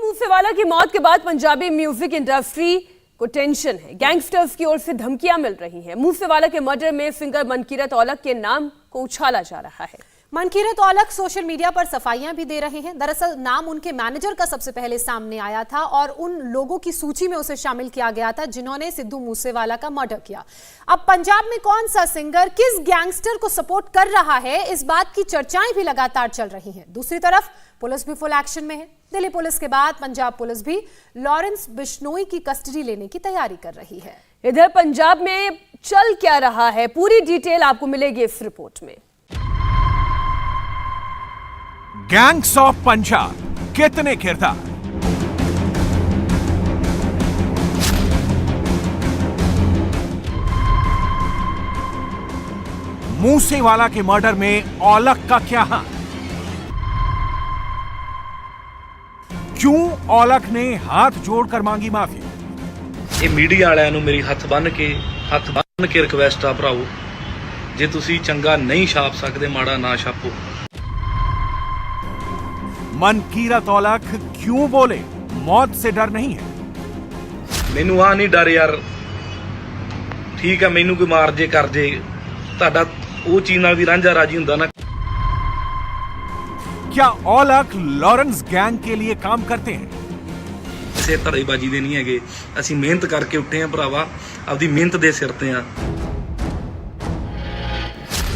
मूसेवाला की मौत के बाद पंजाबी म्यूजिक इंडस्ट्री को टेंशन है। गैंगस्टर्स की ओर से धमकियां मिल रही हैं। मूसेवाला के मर्डर में सिंगर मनकीरत औलख के नाम को उछाला जा रहा है। मनकीरत औलख सोशल मीडिया पर सफाइयां भी दे रहे हैं। दरअसल नाम उनके मैनेजर का सबसे पहले सामने आया था और उन लोगों की सूची में उसे शामिल किया गया था जिन्होंने सिद्धू मूसेवाला का मर्डर किया। अब पंजाब में कौन सा सिंगर किस गैंगस्टर को सपोर्ट कर रहा है, इस बात की चर्चाएं भी लगातार चल रही हैं। दूसरी तरफ पुलिस भी फुल एक्शन में है। दिल्ली पुलिस के बाद पंजाब पुलिस भी लॉरेंस बिश्नोई की कस्टडी लेने की तैयारी कर रही है। इधर पंजाब में चल क्या रहा है, पूरी डिटेल आपको मिलेगी इस रिपोर्ट में। गैंग्स ऑफ पंजाब, कितने किरदार। मूसेवाला के मर्डर में औलख का क्या हाथ? क्यों औलख ने हाथ जोड़कर मांगी माफी? ਇਹ ਮੀਡੀਆ ਵਾਲਿਆਂ ਨੂੰ ਮੇਰੀ ਹੱਥ ਬੰਨ ਕੇ ਰਿਕਵੈਸਟ ਆ ਭਰਾਓ, ਜੇ ਤੁਸੀਂ ਚੰਗਾ ਨਹੀਂ ਛਾਪ ਸਕਦੇ ਮਾੜਾ ਨਾ ਛਾਪੋ। मनकीरत औलख क्यों बोले मौत से डर नहीं है? ਮੈਨੂੰ ਆ ਨਹੀਂ ਡਰ ਯਾਰ, ਠੀਕ ਹੈ ਮੈਨੂੰ ਕੋਈ ਮਾਰ ਜੇ ਕਰ ਜੇ, ਤੁਹਾਡਾ ਉਹ ਚੀਜ਼ ਨਾਲ ਵੀ ਰਾਂਝਾ ਰਾਜੀ ਹੁੰਦਾ ਨਾ। क्या औलख लॉरेंस गैंग के लिए काम करते हैं? ਕਿਸੇ ਧੜੇਬਾਜੀ ਦੇ ਨਹੀਂ ਹੈਗੇ, ਅਸੀਂ ਮਿਹਨਤ ਕਰਕੇ ਉੱਠੇ ਆ ਭਰਾਵਾ, ਆਪਦੀ ਮਿਹਨਤ ਦੇ ਸਿਰ ਤੇ ਆ।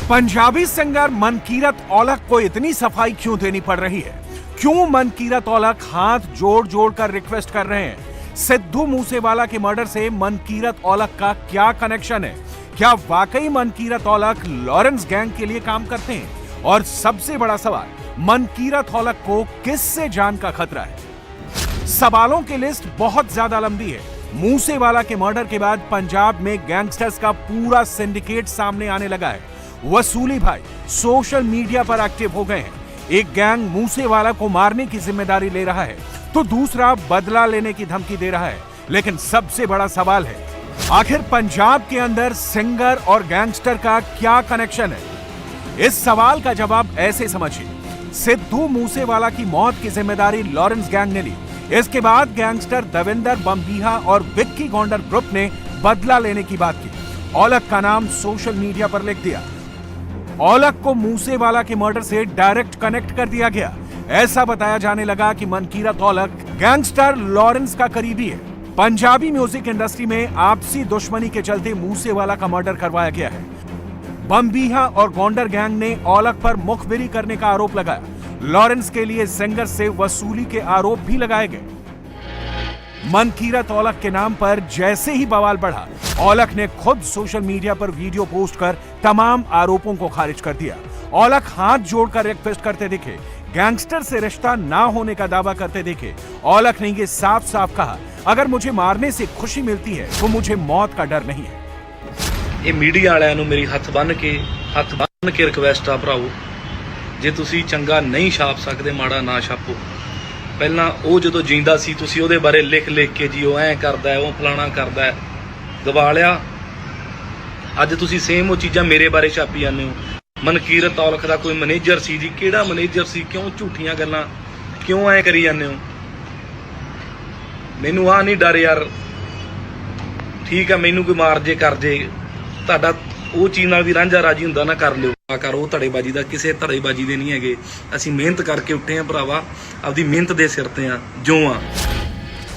पंजाबी सिंगर मनकीरत औलख को इतनी सफाई क्यों देनी पड़ रही है? क्यों मनकीरत औलख हाथ जोड़ जोड़ कर रिक्वेस्ट कर रहे हैं? सिद्धू मूसेवाला के मर्डर से मनकीरत औलख का क्या कनेक्शन है? क्या वाकई मनकीरत औलख लॉरेंस गैंग के लिए काम करते हैं? और सबसे बड़ा सवाल, मनकीरत औलख को किससे जान का खतरा है? सवालों की लिस्ट बहुत ज्यादा लंबी है। मूसेवाला के मर्डर के बाद पंजाब में गैंगस्टर्स का पूरा सिंडिकेट सामने आने लगा है। वसूली भाई सोशल मीडिया पर एक्टिव हो गए हैं। एक गैंग मूसेवाला को मारने की जिम्मेदारी ले रहा है तो दूसरा बदला लेने की धमकी दे रहा है। लेकिन सबसे बड़ा सवाल है, आखिर पंजाब के अंदर सिंगर और गैंगस्टर का क्या कनेक्शन है? इस सवाल का जवाब ऐसे समझिए, सिद्धू मूसेवाला की मौत की जिम्मेदारी लॉरेंस गैंग ने ली। इसके बाद गैंगस्टर दविंदर बम्बीहा और विक्की गौंडर ग्रुप ने बदला लेने की बात की। औलख का नाम सोशल मीडिया पर लिख दिया। औलख को मूसेवाला के मर्डर से डायरेक्ट कनेक्ट कर दिया गया। ऐसा बताया जाने लगा कि मनकीरत औलख गैंगस्टर लॉरेंस का करीबी है। पंजाबी म्यूजिक इंडस्ट्री में आपसी दुश्मनी के चलते मूसेवाला का मर्डर करवाया गया है। बम्बीहा और गौंडर गैंग ने औलख पर मुखबिरी करने का आरोप लगाया। लॉरेंस के लिए सिंगर से वसूली के आरोप भी लगाए गए। मनकीरत औलख के नाम पर जैसे ही बवाल बढ़ा, औलख ने खुद सोशल मीडिया पर वीडियो पोस्ट कर तमाम आरोपों को खारिज कर दिया। औलख हाथ जोड़कर रिक्वेस्ट करते दिखे, गैंगस्टर से रिश्ता ना होने का दावा करते दिखे। औलख ने ये साफ साफ कहा, अगर मुझे मारने से खुशी मिलती है तो मुझे मौत का डर नहीं है। ਇਹ ਮੀਡੀਆ ਵਾਲਿਆਂ ਨੂੰ ਮੇਰੀ ਹੱਥ ਬੰਨ ਕੇ ਰਿਕਵੈਸਟ ਆ ਭਰਾਓ, ਜੇ ਤੁਸੀਂ ਚੰਗਾ ਨਹੀਂ ਛਾਪ ਸਕਦੇ ਮਾੜਾ ਨਾ ਛਾਪੋ। ਪਹਿਲਾਂ ਉਹ ਜਦੋਂ ਜਿੰਦਾ ਸੀ ਤੁਸੀਂ ਉਹਦੇ ਬਾਰੇ ਲਿਖ ਕੇ ਜੀ ਉਹ ਐਂ ਕਰਦਾ ਉਹ ਫਲਾਣਾ ਕਰਦਾ ਗਵਾ ਲਿਆ। ਅੱਜ ਤੁਸੀਂ ਸੇਮ ਉਹ ਚੀਜ਼ਾਂ ਮੇਰੇ ਬਾਰੇ ਛਾਪੀ ਜਾਂਦੇ ਹੋ। मनकीरत औलख ਦਾ ਕੋਈ ਮੈਨੇਜਰ ਸੀ ਜੀ, ਕਿਹੜਾ ਮੈਨੇਜਰ ਸੀ? ਕਿਉਂ ਝੂਠੀਆਂ ਗੱਲਾਂ ਕਿਉਂ ਐਂ ਕਰੀ ਜਾਂਦੇ ਹੋ? ਮੈਨੂੰ ਆ ਨਹੀਂ ਡਰ ਯਾਰ, ਠੀਕ ਹੈ ਮੈਨੂੰ ਕੋਈ ਮਾਰ ਜੇ ਕਰ ਜੇ, ਤੁਹਾਡਾ ਉਹ ਚੀਜ਼ ਨਾਲ ਵੀ ਰਾਂਝਾ ਰਾਜੀ ਹੁੰਦਾ ਨਾ, ਕਰ ਲਿਓ। ਕਰੋ ਧੜੇਬਾਜੀ ਦਾ, ਕਿਸੇ ਧੜੇਬਾਜੀ ਦੇ ਨਹੀਂ ਹੈਗੇ, ਅਸੀਂ ਮਿਹਨਤ ਕਰਕੇ ਉੱਠੇ ਆ ਭਰਾਵਾ, ਆਪਦੀ ਮਿਹਨਤ ਦੇ ਸਿਰ ਤੇ ਆ ਜੋ ਆ।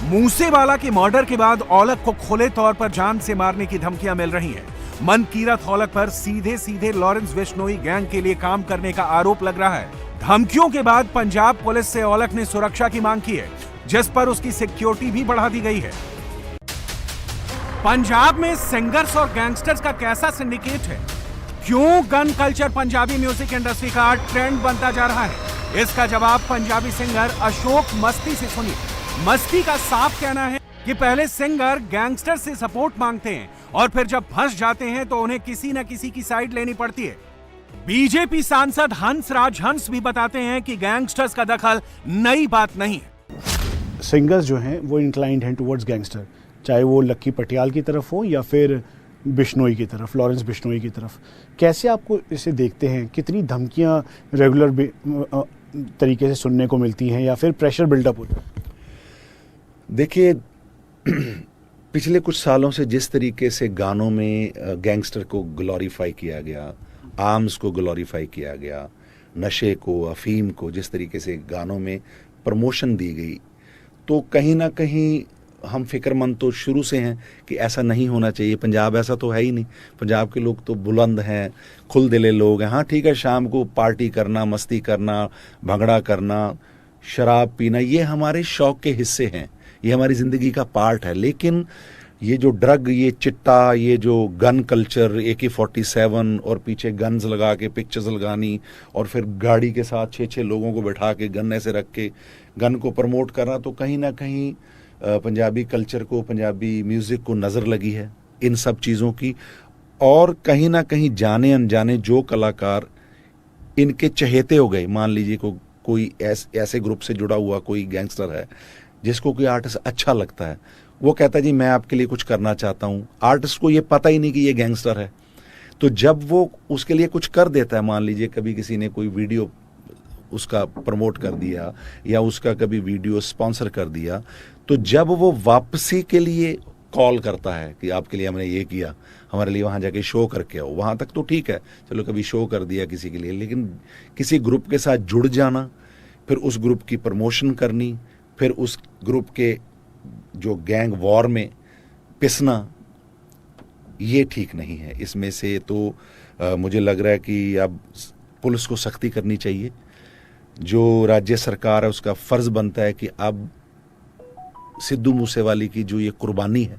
मूसेवाला के मर्डर के बाद औलख को खुले तौर पर जान से मारने की धमकियां मिल रही हैं। मनकीरत औलख पर सीधे सीधे लॉरेंस बिश्नोई गैंग के लिए काम करने का आरोप लग रहा है। धमकियों के बाद पंजाब पुलिस से औलख ने सुरक्षा की मांग की है, जिस पर उसकी सिक्योरिटी भी बढ़ा दी गई है। पंजाब में सिंगर्स और गैंगस्टर्स का कैसा सिंडिकेट है? क्यों gun culture Punjabi music industry का ट्रेंड बनता जा रहा है? इसका जवाब पंजाबी सिंगर अशोक मस्ती से सुनिए। मस्ती का साफ कहना है कि पहले सिंगर गैंगस्टर से सपोर्ट मांगते हैं और फिर जब फंस जाते हैं तो उन्हें किसी न किसी की साइड लेनी पड़ती है। बीजेपी सांसद हंसराज हंस भी बताते हैं कि गैंगस्टर्स का दखल नई बात नहीं है। सिंगर्स जो हैं वो इंक्लाइंड हैं टुवर्ड्स गैंगस्टर, चाहे वो लक्की पटियाल की तरफ हो या फिर बिश्नोई की तरफ, लॉरेंस बिश्नोई की तरफ। कैसे आपको इसे देखते हैं? कितनी धमकियां रेगुलर तरीके से सुनने को मिलती हैं या फिर प्रेशर बिल्डअप होता है? देखिए, पिछले कुछ सालों से जिस तरीके से गानों में गैंगस्टर को ग्लोरीफाई किया गया, आर्म्स को ग्लोरीफाई किया गया, नशे को, अफीम को जिस तरीके से गानों में प्रमोशन दी गई, तो कहीं ना कहीं हम फिक्रमंद तो शुरू से हैं कि ऐसा नहीं होना चाहिए। पंजाब ऐसा तो है ही नहीं। पंजाब के लोग तो बुलंद हैं, खुल दिले लोग हैं। हाँ ठीक है, शाम को पार्टी करना, मस्ती करना, भंगड़ा करना, शराब पीना, ये हमारे शौक के हिस्से हैं, ये हमारी ज़िंदगी का पार्ट है। लेकिन ये जो ड्रग, ये चिट्टा, ये जो गन कल्चर, AK-47 और पीछे गन्स लगा के पिक्चर्स लगानी और फिर गाड़ी के साथ 6-6 लोगों को बैठा के गन ऐसे रख के गन को प्रमोट करना, तो कहीं ना कहीं पंजाबी कल्चर को, पंजाबी म्यूज़िक को नज़र लगी है इन सब चीज़ों की। और कहीं ना कहीं जाने अनजाने जो कलाकार इनके चहेते हो गए, मान लीजिए कोई ऐसे ग्रुप से जुड़ा हुआ कोई गैंगस्टर है जिसको कोई आर्टिस्ट अच्छा लगता है, वो कहता है जी मैं आपके लिए कुछ करना चाहता हूँ। आर्टिस्ट को ये पता ही नहीं कि ये गैंगस्टर है, तो जब वो उसके लिए कुछ कर देता है, मान लीजिए कभी किसी ने कोई वीडियो उसका प्रमोट कर दिया या उसका कभी वीडियो स्पॉन्सर कर दिया, तो जब वो वापसी के लिए कॉल करता है कि आपके लिए हमने ये किया, हमारे लिए वहाँ जाके शो करके आओ, वहाँ तक तो ठीक है, चलो कभी शो कर दिया किसी के लिए। लेकिन किसी ग्रुप के साथ जुड़ जाना, फिर उस ग्रुप की प्रमोशन करनी, फिर उस ग्रुप के जो गैंग वॉर में पिसना, ये ठीक नहीं है। इसमें से तो मुझे लग रहा है कि अब पुलिस को सख्ती करनी चाहिए। जो राज्य सरकार है उसका फ़र्ज़ बनता है कि अब सिद्धू मूसेवाली की जो ये कुर्बानी है,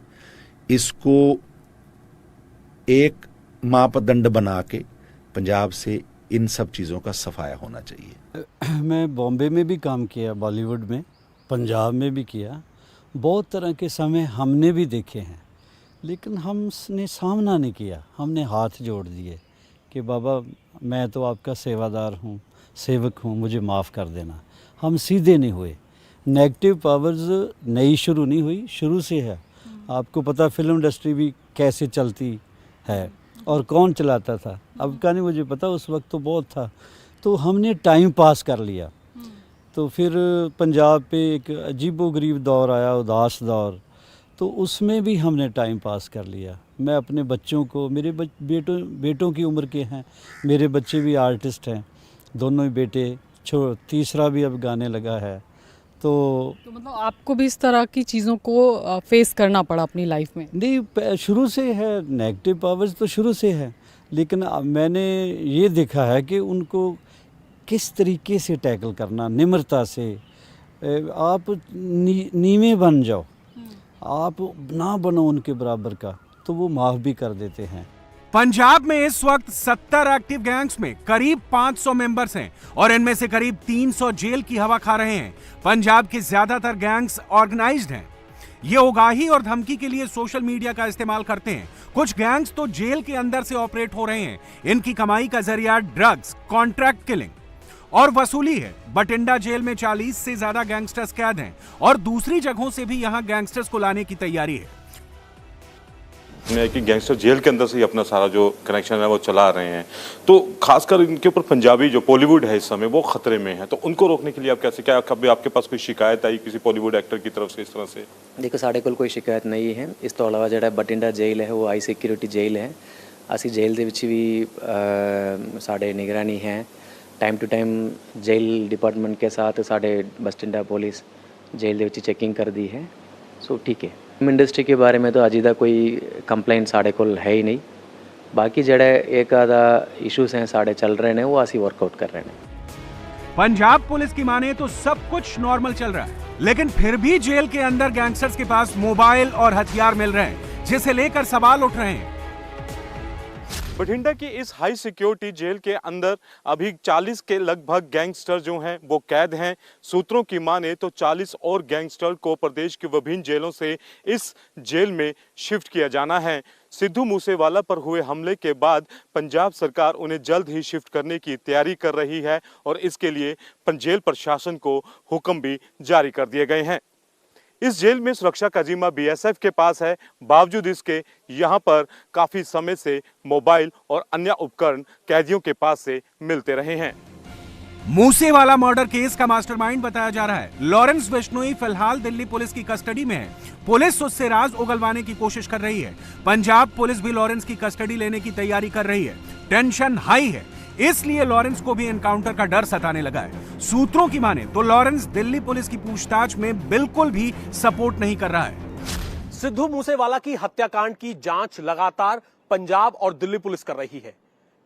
इसको एक मापदंड बना के पंजाब से इन सब चीज़ों का सफाया होना चाहिए। मैं बॉम्बे में भी काम किया, बॉलीवुड में, पंजाब में भी किया। बहुत तरह के समय हमने भी देखे हैं, लेकिन हमने सामना नहीं किया। हमने हाथ जोड़ दिए कि बाबा मैं तो आपका सेवादार हूँ, सेवक हूँ, मुझे माफ़ कर देना। हम सीधे नहीं हुए। नेगेटिव पावर्स नई शुरू नहीं हुई, शुरू से है। आपको पता फिल्म इंडस्ट्री भी कैसे चलती है और कौन चलाता था, अब का नहीं मुझे पता, उस वक्त तो बहुत था। तो हमने टाइम पास कर लिया। तो फिर पंजाब पे एक अजीबोगरीब दौर आया, उदास दौर, तो उसमें भी हमने टाइम पास कर लिया। मैं अपने बच्चों को, मेरे बेटों की उम्र के हैं, मेरे बच्चे भी आर्टिस्ट हैं, दोनों ही बेटे, तीसरा भी अब गाने लगा है। तो मतलब आपको भी इस तरह की चीज़ों को फेस करना पड़ा अपनी लाइफ में? नहीं, शुरू से है, नेगेटिव पावर्स तो शुरू से है, लेकिन मैंने ये देखा है कि उनको किस तरीके से टैकल करना, निम्रता से। आप नीवे बन जाओ, आप ना बनो उनके बराबर का, तो वो माफ़ भी कर देते हैं। पंजाब में इस वक्त 70 एक्टिव गैंग्स में करीब 500 मेंबर्स हैं और इनमें से करीब 300 जेल की हवा खा रहे हैं। पंजाब के ज्यादातर गैंग्स ऑर्गेनाइज्ड हैं। ये उगाही और धमकी के लिए सोशल मीडिया का इस्तेमाल करते हैं। कुछ गैंग्स तो जेल के अंदर से ऑपरेट हो रहे हैं। इनकी कमाई का जरिया ड्रग्स, कॉन्ट्रैक्ट किलिंग और वसूली है। बठिंडा जेल में 40 से ज्यादा गैंगस्टर्स कैद हैं और दूसरी जगहों से भी यहां गैंगस्टर्स को लाने की तैयारी है। कि गैंगस्टर जेल के अंदर से ही अपना सारा जो कनेक्शन है वो चला रहे हैं, तो खासकर इनके ऊपर पंजाबी जो बॉलीवुड है इस समय वो खतरे में है, तो उनको रोकने के लिए आप कैसे, क्या कभी आपके पास कोई शिकायत आई किसी बॉलीवुड एक्टर की तरफ से इस तरह से? देखो साढ़े कोल कोई शिकायत नहीं है। इस तो अलावा जो बठिंडा जेल है वो हाई सिक्योरिटी जेल है। असी जेल ਦੇ ਵਿੱਚ भी साढ़े निगरानी है। Time to time jail department के साथ साढ़े बठिंडा पुलिस जेल ਦੇ ਵਿੱਚ चेकिंग कर दी है। सो ठीक है। इंडस्ट्री के बारे में तो अजी तक कोई कंप्लेंट साढ़े को है ही नहीं। बाकी जड़े एक आधा इश्यूज हैं साढ़े चल रहे हैं, वो असी वर्कआउट कर रहे हैं। पंजाब पुलिस की माने तो सब कुछ नॉर्मल चल रहा है, लेकिन फिर भी जेल के अंदर गैंगस्टर्स के पास मोबाइल और हथियार मिल रहे हैं, जिसे लेकर सवाल उठ रहे हैं। बठिंडा की इस हाई सिक्योरिटी जेल के अंदर अभी 40 के लगभग गैंगस्टर जो हैं वो कैद हैं। सूत्रों की माने तो 40 और गैंगस्टर को प्रदेश की विभिन्न जेलों से इस जेल में शिफ्ट किया जाना है। सिद्धू मूसेवाला पर हुए हमले के बाद पंजाब सरकार उन्हें जल्द ही शिफ्ट करने की तैयारी कर रही है और इसके लिए जेल प्रशासन को हुक्म भी जारी कर दिए गए हैं। इस जेल में सुरक्षा का जिम्मा BSF के पास है। बावजूद इसके यहाँ पर काफ़ी समय से मोबाइल और अन्य उपकरण कैदियों के पास से मिलते रहे हैं। मूसेवाला मर्डर केस का मास्टरमाइंड बताया जा रहा है लॉरेंस बिश्नोई फिलहाल दिल्ली पुलिस की कस्टडी में है। पुलिस उससे राज उगलवाने की कोशिश कर रही है। पंजाब पुलिस भी लॉरेंस की कस्टडी लेने की तैयारी कर रही है। टेंशन हाई है, इसलिए लॉरेंस को भी एनकाउंटर का डर सताने लगा है। सूत्रों की माने तो लॉरेंस दिल्ली पुलिस की पूछताछ में बिल्कुल भी सपोर्ट नहीं कर रहा है। सिद्धू मूसेवाला की हत्याकांड की जांच लगातार पंजाब और दिल्ली पुलिस कर रही है,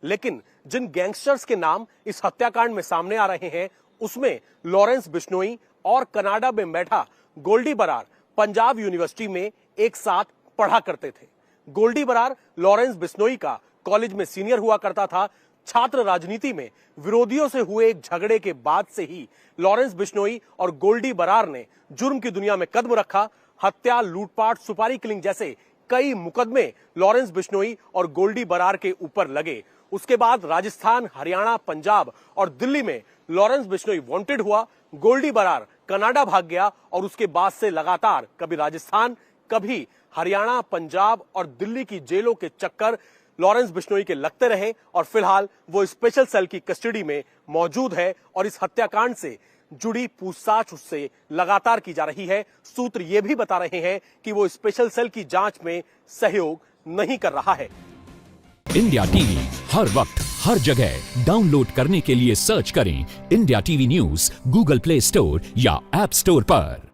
लेकिन जिन गैंगस्टर्स के नाम इस हत्याकांड में सामने आ रहे हैं उसमें लॉरेंस बिश्नोई और कनाडा में बैठा गोल्डी बरार पंजाब यूनिवर्सिटी में एक साथ पढ़ा करते थे। गोल्डी बरार लॉरेंस बिश्नोई का कॉलेज में सीनियर हुआ करता था। छात्र राजनीति में विरोधियों से हुए एक झगड़े के बाद से ही लॉरेंस बिश्नोई और गोल्डी बरार ने जुर्म की दुनिया में कदम रखा। हत्या, लूटपाट, सुपारी किलिंग जैसे कई मुकदमे लॉरेंस बिश्नोई और गोल्डी बरार के ऊपर लगे। उसके बाद राजस्थान, हरियाणा, पंजाब और दिल्ली में लॉरेंस बिश्नोई वांटेड हुआ। गोल्डी बरार कनाडा भाग गया और उसके बाद से लगातार कभी राजस्थान, कभी हरियाणा, पंजाब और दिल्ली की जेलों के चक्कर लॉरेंस बिश्नोई के लगते रहे और फिलहाल वो स्पेशल सेल की कस्टडी में मौजूद है और इस हत्याकांड से जुड़ी पूछताछ उससे लगातार की जा रही है। सूत्र ये भी बता रहे हैं कि वो स्पेशल सेल की जांच में सहयोग नहीं कर रहा है। इंडिया टीवी हर वक्त हर जगह डाउनलोड करने के लिए सर्च करें India TV news Google play store या ऐप स्टोर पर।